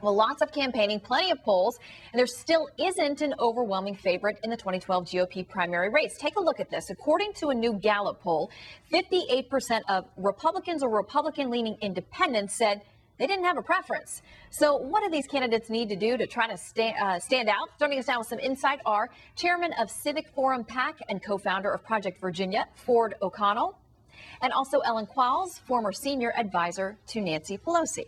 Well, lots of campaigning, plenty of polls, and there still isn't an overwhelming favorite in the 2012 GOP primary race. Take a look at this. According to a new Gallup poll, 58% of Republicans or Republican-leaning independents said they didn't have a preference. So what do these candidates need to do to try to stand out? Joining us now with some insight are Chairman of Civic Forum PAC and co-founder of Project Virginia, Ford O'Connell, and also Ellen Qualls, former senior advisor to Nancy Pelosi.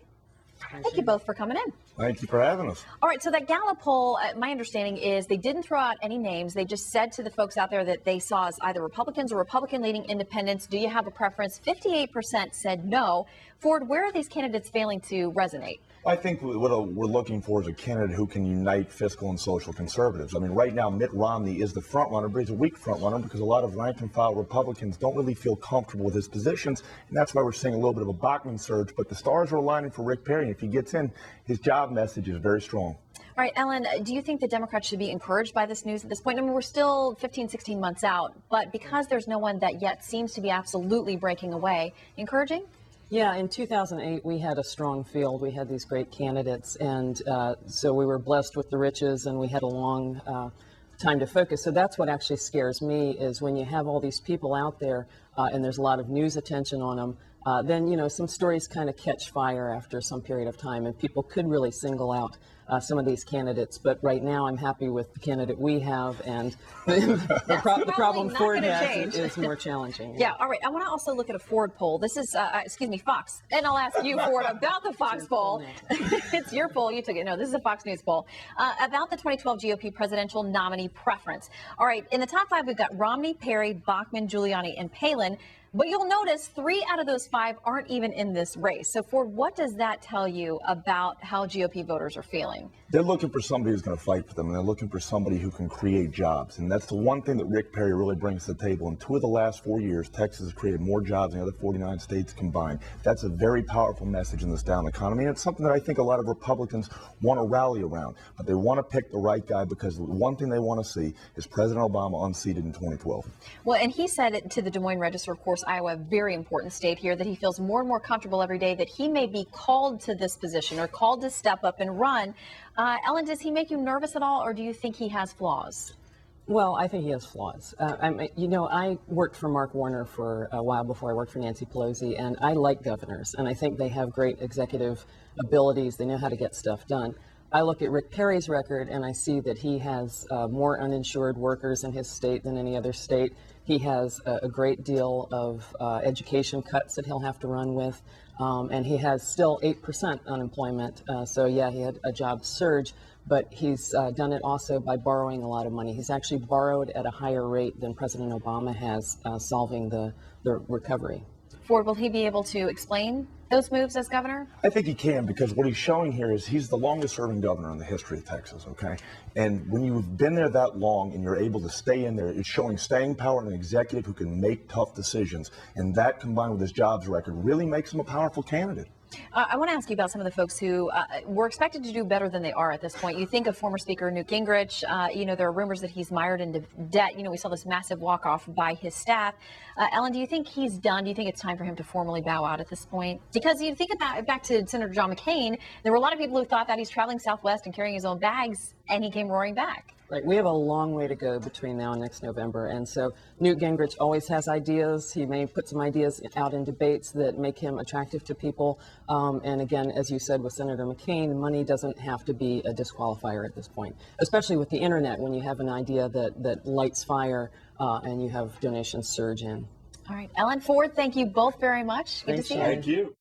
Thank you both for coming in. Thank you for having us. All right, so that Gallup poll, my understanding is they didn't throw out any names. They just said to the folks out there that they saw as either Republicans or Republican-leaning independents, do you have a preference? 58% said no. Ford, where are these candidates failing to resonate? I think what we're looking for is a candidate who can unite fiscal and social conservatives. I mean, right now, Mitt Romney is the front runner, but he's a weak front runner because a lot of rank and file Republicans don't really feel comfortable with his positions, and that's why we're seeing a little bit of a Bachmann surge. But the stars are aligning for Rick Perry, and if he gets in, his job message is very strong. All right, Ellen, do you think the Democrats should be encouraged by this news at this point? I mean, we're still 15, 16 months out, but because there's no one that yet seems to be absolutely breaking away, encouraging? Yeah, in 2008, we had a strong field. We had these great candidates, and so we were blessed with the riches, and we had a long time to focus. So that's what actually scares me, is when you have all these people out there, and there's a lot of news attention on them, then, you know, some stories kind of catch fire after some period of time, and people could really single out some of these candidates. But right now, I'm happy with the candidate we have, and the problem Ford has is more challenging. Yeah, all right. I want to also look at a Ford poll. This is, Fox. And I'll ask you, Ford, about the Fox poll. It's your poll. You took it. No, this is a Fox News poll. About the 2012 GOP presidential nominee preference. All right, in the top 5, we've got Romney, Perry, Bachmann, Giuliani, and Palin. But you'll notice 3 out of those 5 aren't even in this race. So, Ford, what does that tell you about how GOP voters are feeling? They're looking for somebody who's going to fight for them, and they're looking for somebody who can create jobs. And that's the one thing that Rick Perry really brings to the table. In 2 of the last 4 years, Texas has created more jobs than the other 49 states combined. That's a very powerful message in this down economy. And it's something that I think a lot of Republicans want to rally around. But they want to pick the right guy because the one thing they want to see is President Obama unseated in 2012. Well, and he said it to the Des Moines Register, of course, Iowa, a very important state here, that he feels more and more comfortable every day that he may be called to this position or called to step up and run. Ellen, does he make you nervous at all, or do you think he has flaws? Well, I think he has flaws. I worked for Mark Warner for a while before I worked for Nancy Pelosi, and I like governors, and I think they have great executive abilities. They know how to get stuff done. I look at Rick Perry's record, and I see that he has more uninsured workers in his state than any other state. He has a great deal of education cuts that he'll have to run with, and he has still 8% unemployment. So yeah, he had a job surge, but he's done it also by borrowing a lot of money. He's actually borrowed at a higher rate than President Obama has, solving the recovery. Ford, will he be able to explain those moves as governor? I think he can, because what he's showing here is he's the longest serving governor in the history of Texas, okay? And when you've been there that long and you're able to stay in there, it's showing staying power in an executive who can make tough decisions. And that, combined with his jobs record, really makes him a powerful candidate. I want to ask you about some of the folks who were expected to do better than they are at this point. You think of former Speaker Newt Gingrich. There are rumors that he's mired into debt. We saw this massive walk-off by his staff. Ellen, do you think he's done? Do you think it's time for him to formally bow out at this point? Because you think about back to Senator John McCain, there were a lot of people who thought that he's traveling Southwest and carrying his own bags, and he came roaring back. Right. We have a long way to go between now and next November. And so Newt Gingrich always has ideas. He may put some ideas out in debates that make him attractive to people. And again, as you said with Senator McCain, money doesn't have to be a disqualifier at this point, especially with the internet, when you have an idea that lights fire and you have donations surge in. All right. Ellen, Ford, thank you both very much. Good to see you. Thank you.